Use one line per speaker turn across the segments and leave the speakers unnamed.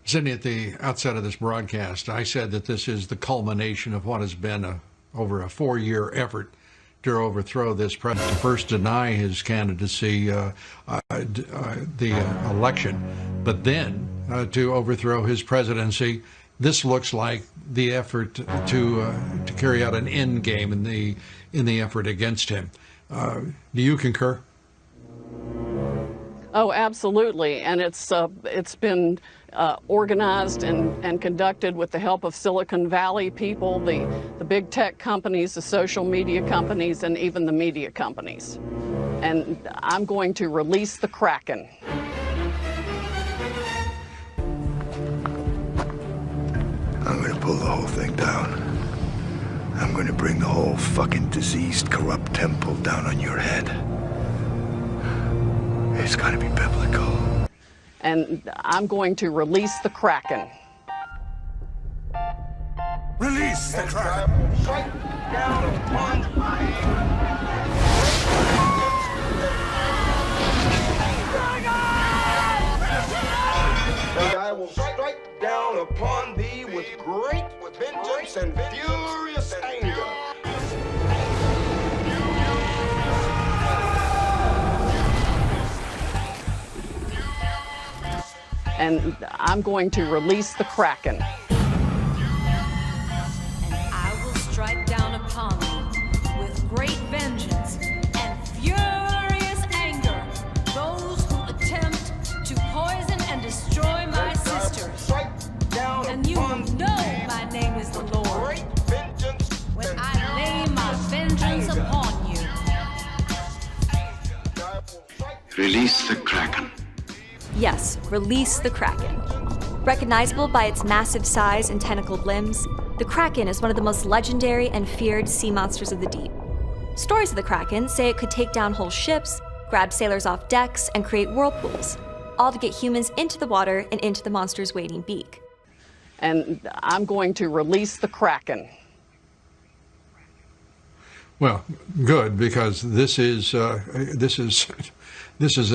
Sidney, at the outset of this broadcast, I said that this is the culmination of what has been over a 4-year effort to overthrow this president, to first deny his candidacy, the election, but then to overthrow his presidency. This looks like the effort to carry out an end game in the effort against him. Do you concur?
Oh, absolutely, and it's been organized and conducted with the help of Silicon Valley people, the big tech companies, the social media companies, and even the media companies. And I'm going to release the Kraken.
I'm going to pull the whole thing down. I'm going to bring the whole fucking diseased, corrupt temple down on your head. It's got to be biblical.
And I'm going to release the Kraken.
Release the Kraken!
Strike down upon and I will strike down upon thee with great vengeance and furious anger.
And I'm going to release the Kraken.
And I will strike down upon thee with great vengeance and furious anger those who attempt to poison and destroy my sisters. And you know my name is the Lord. When I lay my vengeance upon you.
Release the Kraken.
Yes, release the Kraken. Recognizable by its massive size and tentacled limbs, the Kraken is one of the most legendary and feared sea monsters of the deep. Stories of the Kraken say it could take down whole ships, grab sailors off decks, and create whirlpools, all to get humans into the water and into the monster's waiting beak.
And I'm going to release the Kraken.
Well, good, because this is an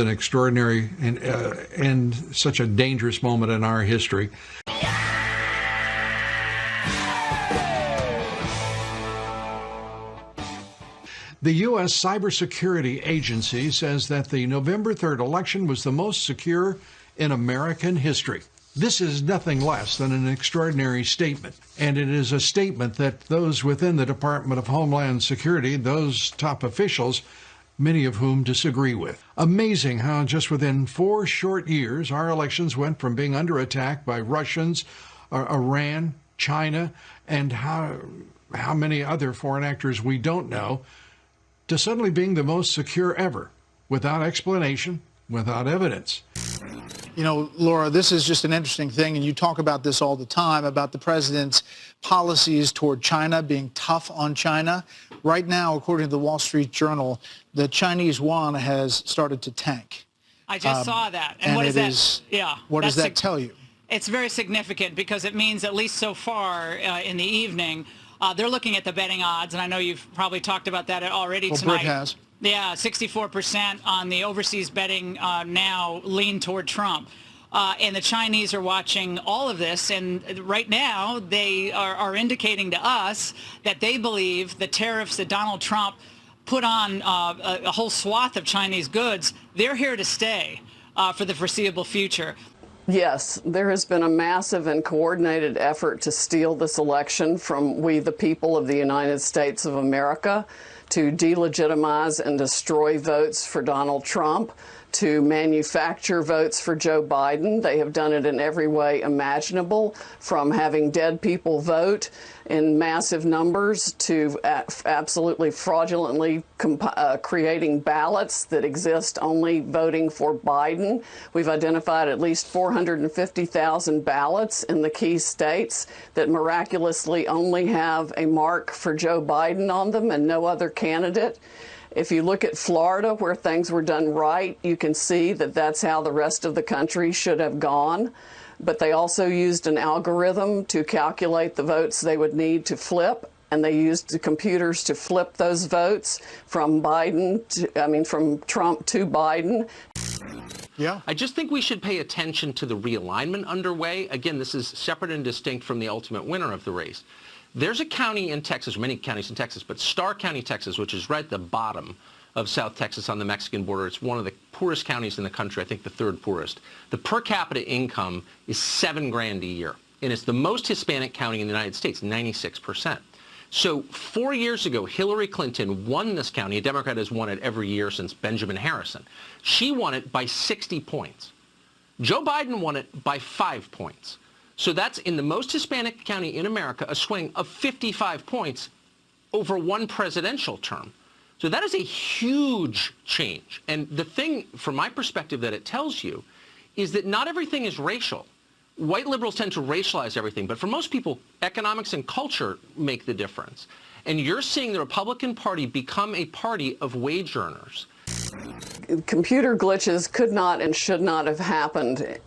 extraordinary and such a dangerous moment in our history. The U.S. Cybersecurity Agency says that the November 3rd election was the most secure in American history. This is nothing less than an extraordinary statement, and it is a statement that those within the Department of Homeland Security, those top officials, many of whom disagree with. Amazing how just within 4 short years, our elections went from being under attack by Russians, Iran, China, and how many other foreign actors we don't know, to suddenly being the most secure ever, without explanation, without evidence.
You know, Laura, this is just an interesting thing, and you talk about this all the time, about the president's policies toward China, being tough on China. Right now, according to the Wall Street Journal, the Chinese yuan has started to tank.
I just saw that.
And
what is that? Yeah.
What does that tell you?
It's very significant because it means, at least so far in the evening, they're looking at the betting odds, and I know you've probably talked about that already tonight.
Brit has.
Yeah, 64% on the overseas betting now lean toward Trump. And the Chinese are watching all of this, and right now they are indicating to us that they believe the tariffs that Donald Trump put on a whole swath of Chinese goods, they're here to stay for the foreseeable future.
Yes, there has been a massive and coordinated effort to steal this election from we, the people of the United States of America, to delegitimize and destroy votes for Donald Trump, to manufacture votes for Joe Biden. They have done it in every way imaginable, from having dead people vote in massive numbers to absolutely fraudulently creating ballots that exist only voting for Biden. We've identified at least 450,000 ballots in the key states that miraculously only have a mark for Joe Biden on them and no other candidate. If you look at Florida, where things were done right, you can see that that's how the rest of the country should have gone. But they also used an algorithm to calculate the votes they would need to flip, and they used the computers to flip those votes from from Trump to Biden.
Yeah.
I just think we should pay attention to the realignment underway. Again, this is separate and distinct from the ultimate winner of the race. There's a county in Texas, or many counties in Texas, but Starr County, Texas, which is right at the bottom of South Texas on the Mexican border. It's one of the poorest counties in the country, I think the third poorest. The per capita income is $7 grand a year, and it's the most Hispanic county in the United States, 96%. So 4 years ago, Hillary Clinton won this county. A Democrat has won it every year since Benjamin Harrison. She won it by 60 points. Joe Biden won it by 5 points. So that's, in the most Hispanic county in America, a swing of 55 points over one presidential term. So that is a huge change. And the thing, from my perspective, that it tells you is that not everything is racial. White liberals tend to racialize everything, but for most people, economics and culture make the difference. And you're seeing the Republican Party become a party of wage earners.
Computer glitches could not and should not have happened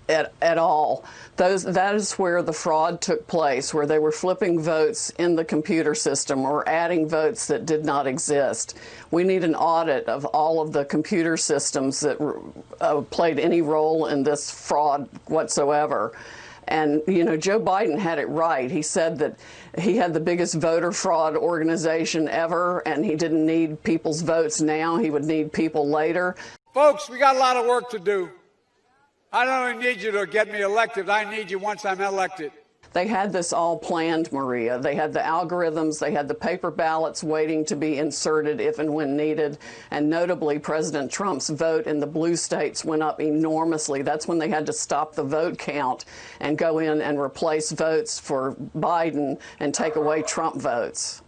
at all. That is where the fraud took place, where they were flipping votes in the computer system or adding votes that did not exist. We need an audit of all of the computer systems that played any role in this fraud whatsoever. And, you know, Joe Biden had it right. He said that he had the biggest voter fraud organization ever, and he didn't need people's votes now. He would need people later.
Folks, we got a lot of work to do. I don't need you to get me elected. I need you once I'm elected.
They had this all planned, Maria. They had the algorithms, they had the paper ballots waiting to be inserted if and when needed. And notably, President Trump's vote in the blue states went up enormously. That's when they had to stop the vote count and go in and replace votes for Biden and take away Trump votes.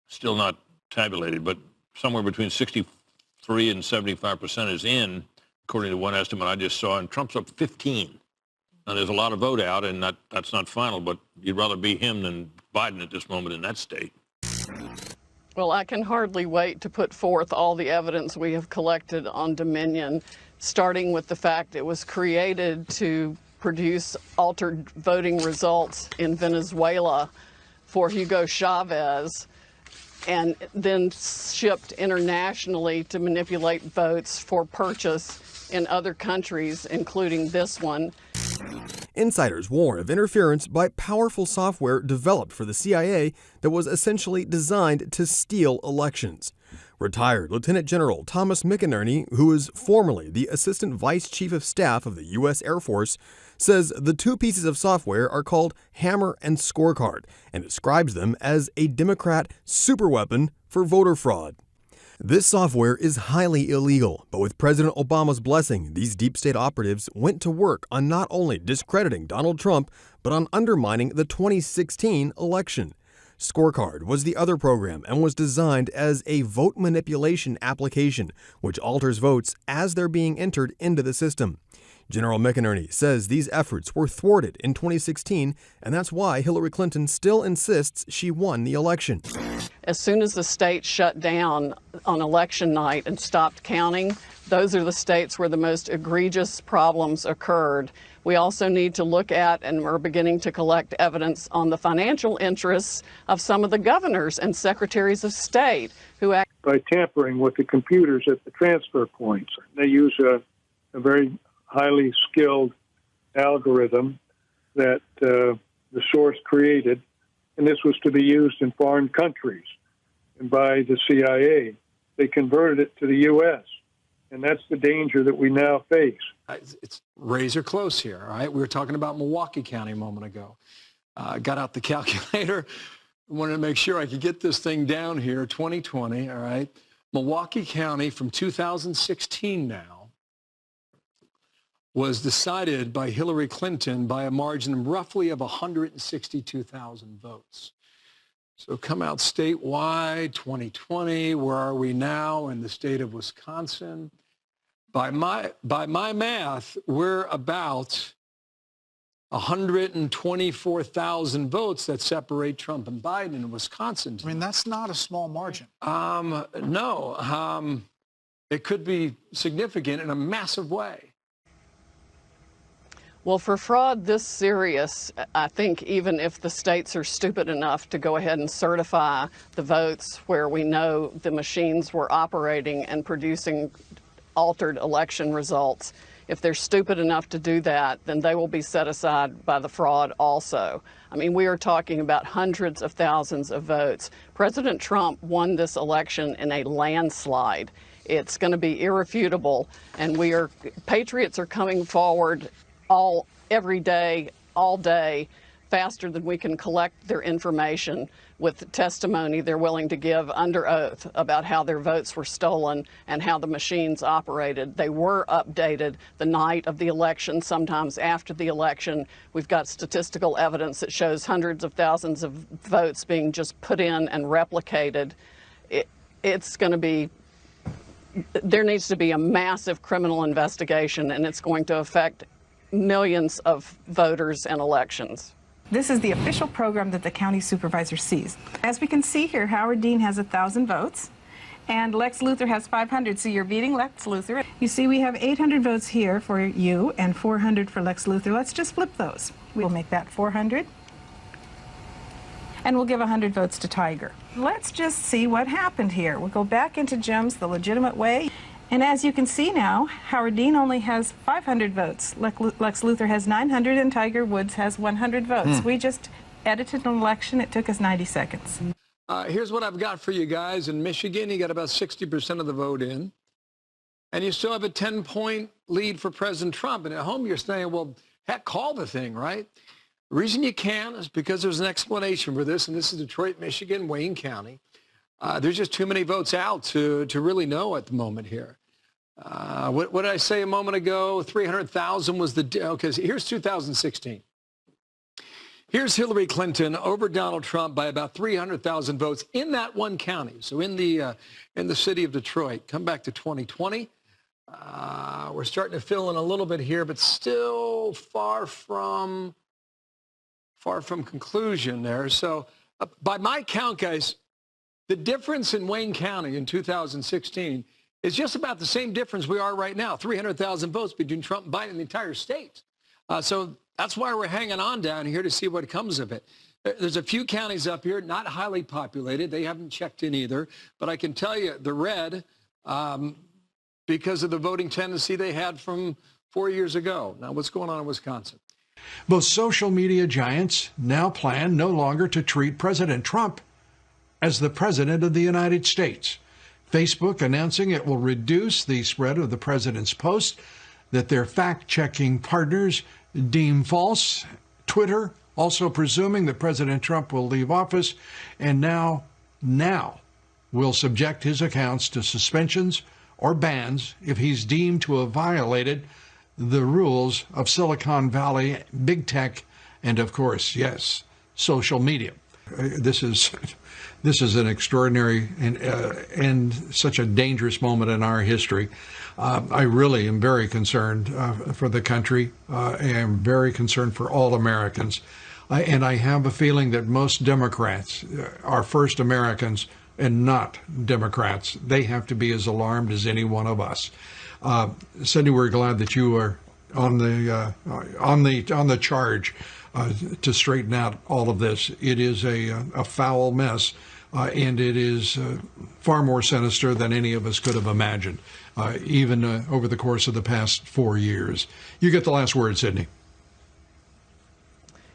Still not tabulated, but somewhere between 63 and 75% is in, according to one estimate I just saw, and Trump's up 15. Now, there's a lot of vote out, and that's not final, but you'd rather be him than Biden at this moment in that state.
Well, I can hardly wait to put forth all the evidence we have collected on Dominion, starting with the fact it was created to produce altered voting results in Venezuela for Hugo Chavez, and then shipped internationally to manipulate votes for purchase in other countries, including this one.
Insiders warn of interference by powerful software developed for the CIA that was essentially designed to steal elections. Retired Lieutenant General Thomas McInerney, who is formerly the Assistant Vice Chief of Staff of the U.S. Air Force, says the two pieces of software are called Hammer and Scorecard and describes them as a Democrat superweapon for voter fraud. This software is highly illegal, but with President Obama's blessing, these deep state operatives went to work on not only discrediting Donald Trump, but on undermining the 2016 election. Scorecard was the other program and was designed as a vote manipulation application, which alters votes as they're being entered into the system. General McInerney says these efforts were thwarted in 2016, and that's why Hillary Clinton still insists she won the election.
As soon as the states shut down on election night and stopped counting, those are the states where the most egregious problems occurred. We also need to look at, and we're beginning to collect evidence on the financial interests of some of the governors and secretaries of state who act
by tampering with the computers at the transfer points. They use a very highly skilled algorithm that the source created, and this was to be used in foreign countries. And by the CIA, they converted it to the U.S., and that's the danger that we now face.
It's razor close here, all right? We were talking about Milwaukee County a moment ago. Got out the calculator, wanted to make sure I could get this thing down here, 2020, all right? Milwaukee County from 2016 now was decided by Hillary Clinton by a margin roughly of 162,000 votes. So come out statewide, 2020, where are we now in the state of Wisconsin? By my math, we're about 124,000 votes that separate Trump and Biden in Wisconsin.
I mean, that's not a small margin.
No, it could be significant in a massive way.
Well, for fraud this serious, I think even if the states are stupid enough to go ahead and certify the votes where we know the machines were operating and producing altered election results. If they're stupid enough to do that, then they will be set aside by the fraud also. I mean, we are talking about hundreds of thousands of votes. President Trump won this election in a landslide. It's going to be irrefutable, and patriots are coming forward every day, all day, faster than we can collect their information with testimony they're willing to give under oath about how their votes were stolen and how the machines operated. They were updated the night of the election, sometimes after the election. We've got statistical evidence that shows hundreds of thousands of votes being just put in and replicated. It's going to be, there needs to be a massive criminal investigation, and it's going to affect millions of voters and elections.
This is the official program that the county supervisor sees. As we can see here, Howard Dean has 1,000 votes, and Lex Luthor has 500, so you're beating Lex Luthor. You see, we have 800 votes here for you and 400 for Lex Luthor. Let's just flip those. We'll make that 400, and we'll give 100 votes to Tiger. Let's just see what happened here. We'll go back into Gems the legitimate way. And as you can see now, Howard Dean only has 500 votes. Lex Luthor has 900, and Tiger Woods has 100 votes. We just edited an election. It took us 90 seconds.
Here's what I've got for you guys. In Michigan, you got about 60% of the vote in. And you still have a 10-point lead for President Trump. And at home, you're saying, well, heck, call the thing, right? The reason you can is because there's an explanation for this, and this is Detroit, Michigan, Wayne County. There's just too many votes out to really know at the moment here. What did I say a moment ago? 300,000 was the, okay, so here's 2016. Here's Hillary Clinton over Donald Trump by about 300,000 votes in that one county. So in the city of Detroit. Come back to 2020. We're starting to fill in a little bit here, but still far from conclusion there. So by my count, guys, the difference in Wayne County in 2016 is just about the same difference we are right now, 300,000 votes between Trump and Biden in the entire state. So that's why we're hanging on down here to see what comes of it. There's a few counties up here, not highly populated. They haven't checked in either. But I can tell you the red, because of the voting tendency they had from 4 years ago. Now, what's going on in Wisconsin?
Both social media giants now plan no longer to treat President Trump as the President of the United States. Facebook announcing it will reduce the spread of the president's posts that their fact-checking partners deem false. Twitter also presuming that President Trump will leave office and now will subject his accounts to suspensions or bans if he's deemed to have violated the rules of Silicon Valley, big tech, and of course, yes, social media. This is an extraordinary and such a dangerous moment in our history. I really am very concerned for the country. I am very concerned for all Americans. And I have a feeling that most Democrats are first Americans and not Democrats. They have to be as alarmed as any one of us. Sidney, we're glad that you are on the charge to straighten out all of this. It is a foul mess, and it is far more sinister than any of us could have imagined, even over the course of the past 4 years. You get the last word, Sidney.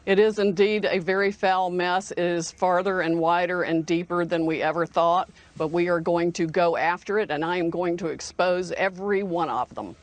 It is indeed a very foul mess. It is farther and wider and deeper than we ever thought, but we are going to go after it, and I am going to expose every one of them.